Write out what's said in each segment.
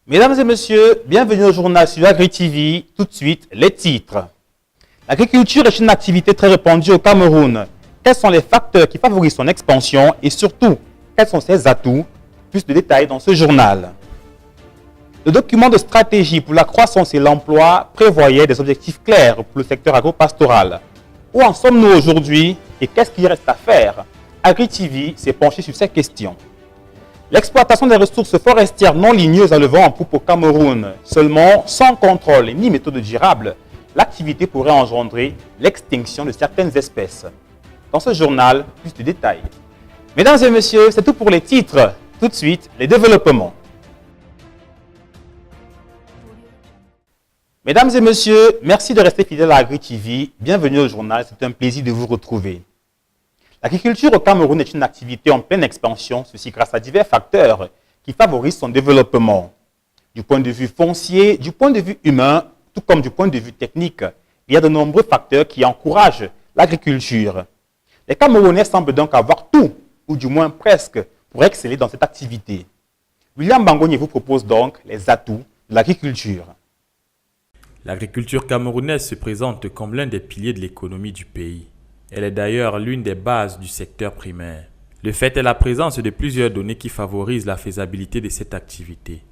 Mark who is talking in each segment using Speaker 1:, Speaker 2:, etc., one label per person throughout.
Speaker 1: Mesdames et messieurs, bienvenue au journal sur Agri TV. Tout de suite, les titres. L'agriculture est une activité très répandue au Cameroun. Quels sont les facteurs qui favorisent son expansion et surtout, quels sont ses atouts? Plus de détails dans ce journal. Le document de stratégie pour la croissance et l'emploi prévoyait des objectifs clairs pour le secteur agropastoral. Où en sommes-nous aujourd'hui et qu'est-ce qu'il reste à faire? Agri TV s'est penché sur ces questions. L'exploitation des ressources forestières non ligneuses a le vent en poupe au Cameroun. Seulement, sans contrôle ni méthode durable, l'activité pourrait engendrer l'extinction de certaines espèces. Dans ce journal, plus de détails. Mesdames et messieurs, c'est tout pour les titres. Tout de suite, les développements. Mesdames et messieurs, merci de rester fidèles à Agri TV. Bienvenue au journal, c'est un plaisir de vous retrouver. L'agriculture au Cameroun est une activité en pleine expansion, ceci grâce à divers facteurs qui favorisent son développement. Du point de vue foncier, du point de vue humain, tout comme du point de vue technique, il y a de nombreux facteurs qui encouragent l'agriculture. Les Camerounais semblent donc avoir tout, ou du moins presque, pour exceller dans cette activité. William Bangogne vous propose donc les atouts de l'agriculture.
Speaker 2: L'agriculture camerounaise se présente comme l'un des piliers de l'économie du pays. Elle est d'ailleurs l'une des bases du secteur primaire. Le fait est la présence de plusieurs données qui favorisent la faisabilité de cette activité.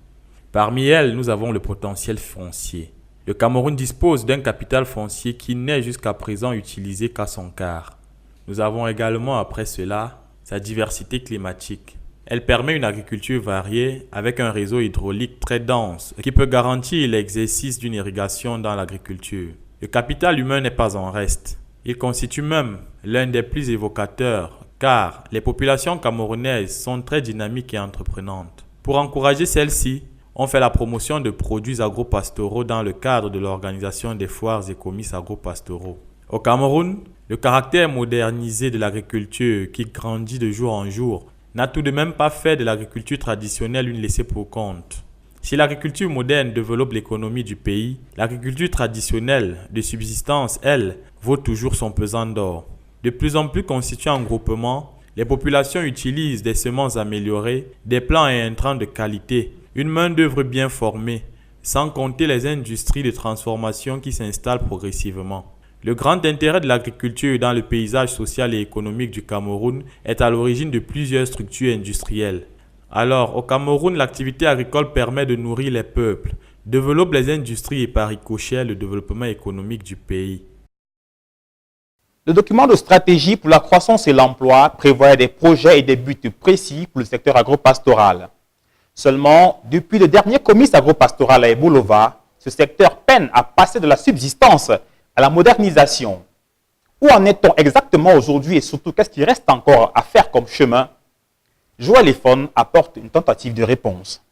Speaker 2: Parmi elles, nous avons le potentiel foncier. Le Cameroun dispose d'un capital foncier qui n'est jusqu'à présent utilisé qu'à son quart. Nous avons également après cela sa diversité climatique. Elle permet une agriculture variée avec un réseau hydraulique très dense qui peut garantir l'exercice d'une irrigation dans l'agriculture. Le capital humain n'est pas en reste. Il constitue même l'un des plus évocateurs car les populations camerounaises sont très dynamiques et entreprenantes. Pour encourager celles-ci, on fait la promotion de produits agropastoraux dans le cadre de l'organisation des foires et comices agropastoraux. Au Cameroun, le caractère modernisé de l'agriculture qui grandit de jour en jour n'a tout de même pas fait de l'agriculture traditionnelle une laissée pour compte. Si l'agriculture moderne développe l'économie du pays, l'agriculture traditionnelle de subsistance, elle, vaut toujours son pesant d'or. De plus en plus constituées en groupement, les populations utilisent des semences améliorées, des plants et intrants de qualité, une main-d'œuvre bien formée, sans compter les industries de transformation qui s'installent progressivement. Le grand intérêt de l'agriculture dans le paysage social et économique du Cameroun est à l'origine de plusieurs structures industrielles. Alors, au Cameroun, l'activité agricole permet de nourrir les peuples, développe les industries et par ricochet le développement économique du pays.
Speaker 1: Le document de stratégie pour la croissance et l'emploi prévoit des projets et des buts précis pour le secteur agropastoral. Seulement, depuis le dernier comice agropastoral à Ebolova, ce secteur peine à passer de la subsistance à la modernisation. Où en est-on exactement aujourd'hui et surtout qu'est-ce qui reste encore à faire comme chemin? Joël Efon apporte une tentative de réponse.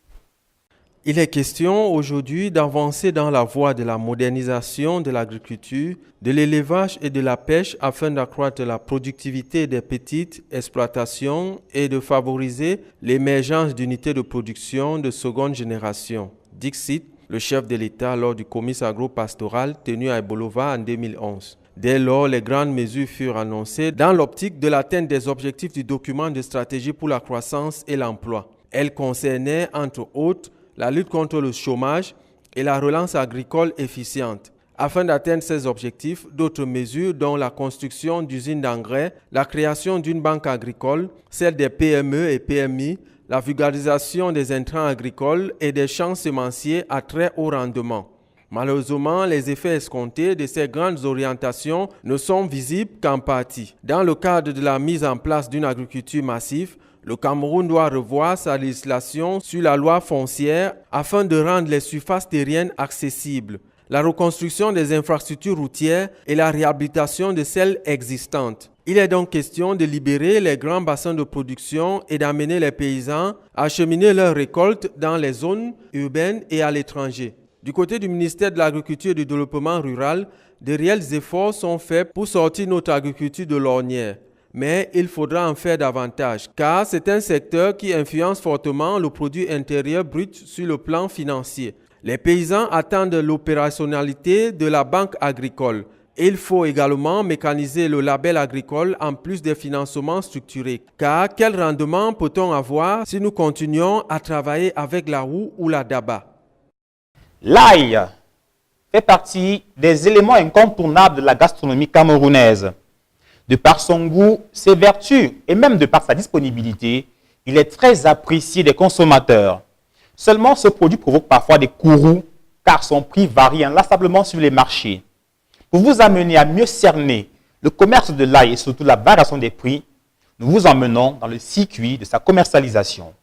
Speaker 3: Il est question aujourd'hui d'avancer dans la voie de la modernisation de l'agriculture, de l'élevage et de la pêche afin d'accroître la productivité des petites exploitations et de favoriser l'émergence d'unités de production de seconde génération. Dixit, le chef de l'État lors du comice agropastoral tenu à Ebolova en 2011. Dès lors, les grandes mesures furent annoncées dans l'optique de l'atteinte des objectifs du document de stratégie pour la croissance et l'emploi. Elles concernaient, entre autres, la lutte contre le chômage et la relance agricole efficiente. Afin d'atteindre ces objectifs, d'autres mesures dont la construction d'usines d'engrais, la création d'une banque agricole, celle des PME et PMI, la vulgarisation des intrants agricoles et des champs semenciers à très haut rendement. Malheureusement, les effets escomptés de ces grandes orientations ne sont visibles qu'en partie. Dans le cadre de la mise en place d'une agriculture massive, le Cameroun doit revoir sa législation sur la loi foncière afin de rendre les surfaces terriennes accessibles, la reconstruction des infrastructures routières et la réhabilitation de celles existantes. Il est donc question de libérer les grands bassins de production et d'amener les paysans à acheminer leurs récoltes dans les zones urbaines et à l'étranger. Du côté du ministère de l'Agriculture et du Développement rural, de réels efforts sont faits pour sortir notre agriculture de l'ornière. Mais il faudra en faire davantage, car c'est un secteur qui influence fortement le produit intérieur brut sur le plan financier. Les paysans attendent l'opérationnalité de la banque agricole. Il faut également mécaniser le label agricole en plus des financements structurés. Car quel rendement peut-on avoir si nous continuons à travailler avec la roue ou la daba?
Speaker 1: L'ail fait partie des éléments incontournables de la gastronomie camerounaise. De par son goût, ses vertus et même de par sa disponibilité, il est très apprécié des consommateurs. Seulement, ce produit provoque parfois des courroux car son prix varie inlassablement sur les marchés. Pour vous amener à mieux cerner le commerce de l'ail et surtout la variation des prix, nous vous emmenons dans le circuit de sa commercialisation.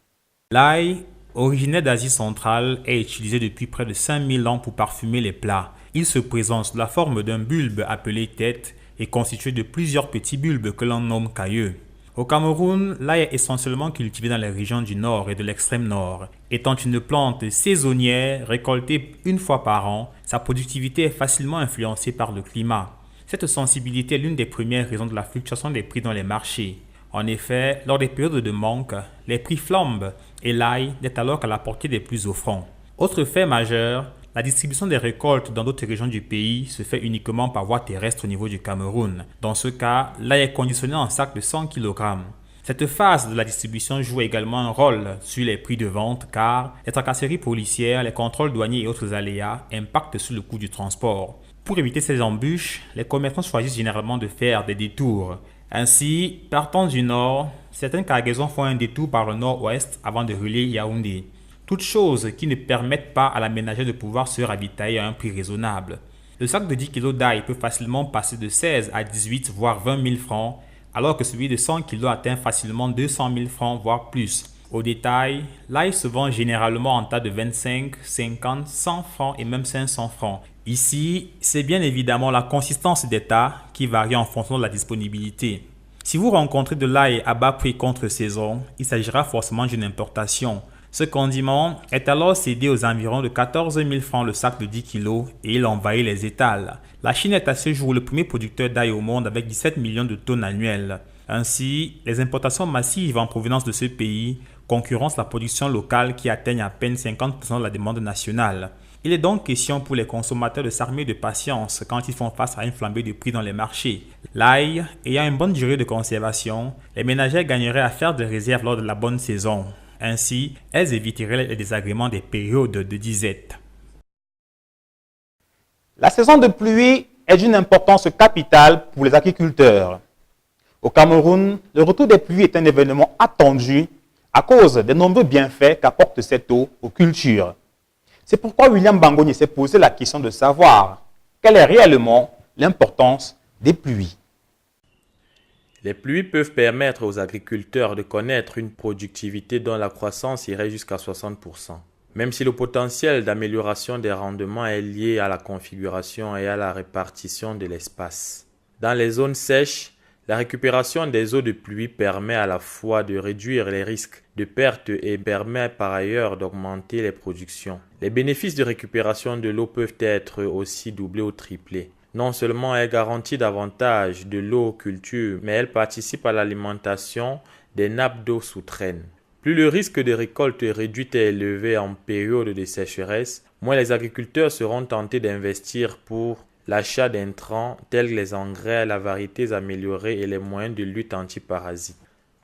Speaker 4: L'ail, originaire d'Asie centrale, est utilisé depuis près de 5000 ans pour parfumer les plats. Il se présente sous la forme d'un bulbe appelé tête et constitué de plusieurs petits bulbes que l'on nomme cailleux. Au Cameroun, l'ail est essentiellement cultivé dans les régions du nord et de l'extrême nord. Étant une plante saisonnière récoltée une fois par an, sa productivité est facilement influencée par le climat. Cette sensibilité est l'une des premières raisons de la fluctuation des prix dans les marchés. En effet, lors des périodes de manque, les prix flambent et l'ail n'est alors qu'à la portée des plus offrants. Autre fait majeur, la distribution des récoltes dans d'autres régions du pays se fait uniquement par voie terrestre au niveau du Cameroun. Dans ce cas, l'ail est conditionné en sac de 100 kg. Cette phase de la distribution joue également un rôle sur les prix de vente car les tracasseries policières, les contrôles douaniers et autres aléas impactent sur le coût du transport. Pour éviter ces embûches, les commerçants choisissent généralement de faire des détours. Ainsi, partant du nord, certaines cargaisons font un détour par le nord-ouest avant de relier Yaoundé. Toutes choses qui ne permettent pas à la ménagère de pouvoir se ravitailler à un prix raisonnable. Le sac de 10 kg d'ail peut facilement passer de 16 à 18 voire 20 000 francs, alors que celui de 100 kg atteint facilement 200 000 francs voire plus. Au détail, l'ail se vend généralement en tas de 25, 50, 100 francs et même 500 francs. Ici, c'est bien évidemment la consistance des tas qui varie en fonction de la disponibilité. Si vous rencontrez de l'ail à bas prix contre saison, il s'agira forcément d'une importation. Ce condiment est alors cédé aux environs de 14 000 francs le sac de 10 kg et il envahit les étals. La Chine est à ce jour le premier producteur d'ail au monde avec 17 millions de tonnes annuelles. Ainsi, les importations massives en provenance de ce pays concurrencent la production locale qui atteigne à peine 50% de la demande nationale. Il est donc question pour les consommateurs de s'armer de patience quand ils font face à une flambée de prix dans les marchés. L'ail ayant une bonne durée de conservation, les ménagères gagneraient à faire des réserves lors de la bonne saison. Ainsi, elles éviteraient les désagréments des périodes de disette.
Speaker 1: La saison de pluie est d'une importance capitale pour les agriculteurs. Au Cameroun, le retour des pluies est un événement attendu à cause des nombreux bienfaits qu'apporte cette eau aux cultures. C'est pourquoi William Bangoni s'est posé la question de savoir quelle est réellement l'importance des pluies.
Speaker 2: Les pluies peuvent permettre aux agriculteurs de connaître une productivité dont la croissance irait jusqu'à 60%. Même si le potentiel d'amélioration des rendements est lié à la configuration et à la répartition de l'espace. Dans les zones sèches, la récupération des eaux de pluie permet à la fois de réduire les risques de perte et permet par ailleurs d'augmenter les productions. Les bénéfices de récupération de l'eau peuvent être aussi doublés ou triplés. Non seulement elle garantit davantage de l'eau aux cultures, mais elle participe à l'alimentation des nappes d'eau souterraines. Plus le risque de récolte réduite est élevé en période de sécheresse, moins les agriculteurs seront tentés d'investir pour l'achat d'intrants tels que les engrais, la variétés améliorées et les moyens de lutte antiparasites.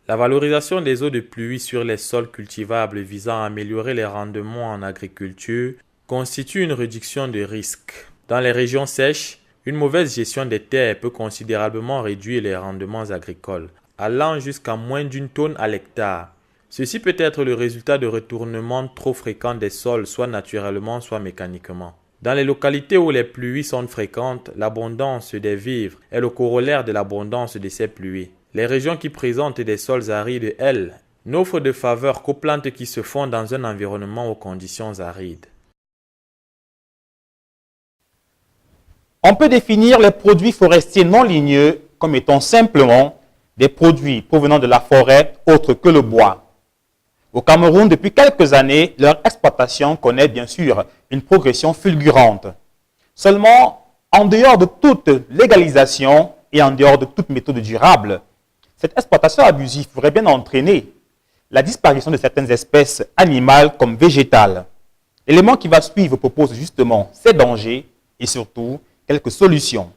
Speaker 2: La valorisation des eaux de pluie sur les sols cultivables visant à améliorer les rendements en agriculture constitue une réduction de risques. Dans les régions sèches, une mauvaise gestion des terres peut considérablement réduire les rendements agricoles, allant jusqu'à moins d'une tonne à l'hectare. Ceci peut être le résultat de retournements trop fréquents des sols, soit naturellement, soit mécaniquement. Dans les localités où les pluies sont fréquentes, l'abondance des vivres est le corollaire de l'abondance de ces pluies. Les régions qui présentent des sols arides, elles, n'offrent de faveur qu'aux plantes qui se font dans un environnement aux conditions arides.
Speaker 1: On peut définir les produits forestiers non ligneux comme étant simplement des produits provenant de la forêt autres que le bois. Au Cameroun, depuis quelques années, leur exploitation connaît bien sûr une progression fulgurante. Seulement, en dehors de toute légalisation et en dehors de toute méthode durable, cette exploitation abusive pourrait bien entraîner la disparition de certaines espèces animales comme végétales. L'élément qui va suivre propose justement ces dangers et surtout quelques solutions.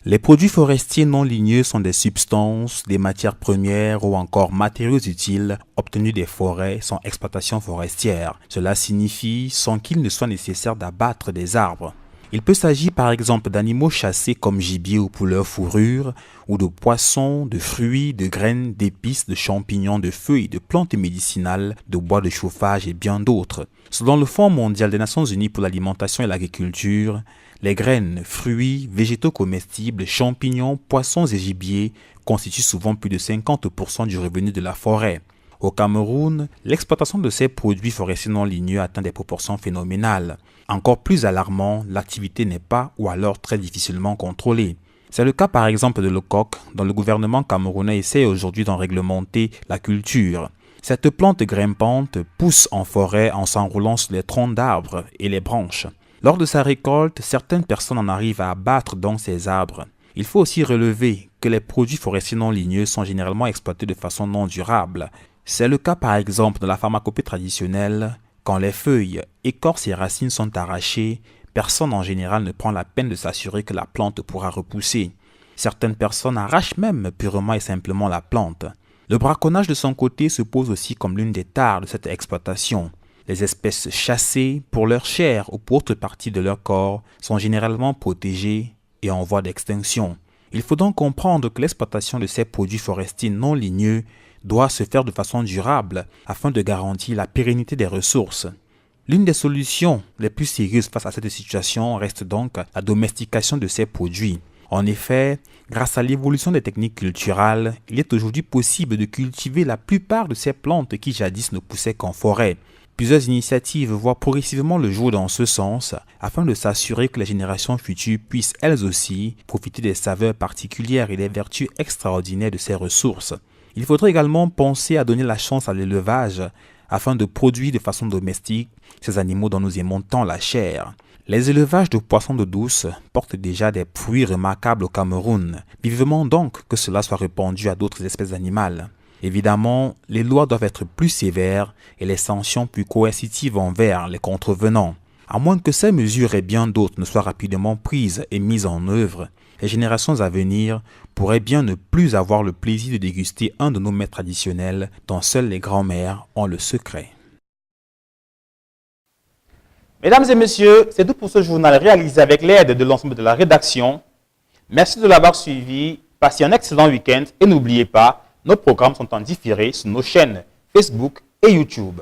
Speaker 1: Les produits forestiers non ligneux sont des substances, des matières premières ou encore matériaux utiles obtenus des forêts sans exploitation forestière. Cela signifie sans qu'il ne soit nécessaire d'abattre des arbres. Il peut s'agir par exemple d'animaux chassés comme gibier ou pour leur fourrure, ou de poissons, de fruits, de graines, d'épices, de champignons, de feuilles, de plantes médicinales, de bois de chauffage et bien d'autres. Selon le Fonds mondial des Nations Unies pour l'alimentation et l'agriculture, les graines, fruits, végétaux comestibles, champignons, poissons et gibiers constituent souvent plus de 50% du revenu de la forêt. Au Cameroun, l'exploitation de ces produits forestiers non ligneux atteint des proportions phénoménales. Encore plus alarmant, l'activité n'est pas ou alors très difficilement contrôlée. C'est le cas par exemple de le coq, dont le gouvernement camerounais essaie aujourd'hui d'en réglementer la culture. Cette plante grimpante pousse en forêt en s'enroulant sur les troncs d'arbres et les branches. Lors de sa récolte, certaines personnes en arrivent à abattre donc ces arbres. Il faut aussi relever que les produits forestiers non ligneux sont généralement exploités de façon non durable. C'est le cas par exemple de la pharmacopée traditionnelle. Quand les feuilles, écorces et racines sont arrachées, personne en général ne prend la peine de s'assurer que la plante pourra repousser. Certaines personnes arrachent même purement et simplement la plante. Le braconnage de son côté se pose aussi comme l'une des tares de cette exploitation. Les espèces chassées pour leur chair ou pour autre partie de leur corps sont généralement protégées et en voie d'extinction. Il faut donc comprendre que l'exploitation de ces produits forestiers non ligneux doit se faire de façon durable afin de garantir la pérennité des ressources. L'une des solutions les plus sérieuses face à cette situation reste donc la domestication de ces produits. En effet, grâce à l'évolution des techniques culturelles, il est aujourd'hui possible de cultiver la plupart de ces plantes qui jadis ne poussaient qu'en forêt. Plusieurs initiatives voient progressivement le jour dans ce sens, afin de s'assurer que les générations futures puissent elles aussi profiter des saveurs particulières et des vertus extraordinaires de ces ressources. Il faudrait également penser à donner la chance à l'élevage, afin de produire de façon domestique ces animaux dont nous aimons tant la chair. Les élevages de poissons d'eau douce portent déjà des fruits remarquables au Cameroun. Vivement donc que cela soit répandu à d'autres espèces animales. Évidemment, les lois doivent être plus sévères et les sanctions plus coercitives envers les contrevenants. À moins que ces mesures et bien d'autres ne soient rapidement prises et mises en œuvre, les générations à venir pourraient bien ne plus avoir le plaisir de déguster un de nos mets traditionnels dont seules les grands-mères ont le secret.
Speaker 5: Mesdames et messieurs, c'est tout pour ce journal réalisé avec l'aide de l'ensemble de la rédaction. Merci de l'avoir suivi, passez un excellent week-end et n'oubliez pas, nos programmes sont en différé sur nos chaînes Facebook et YouTube.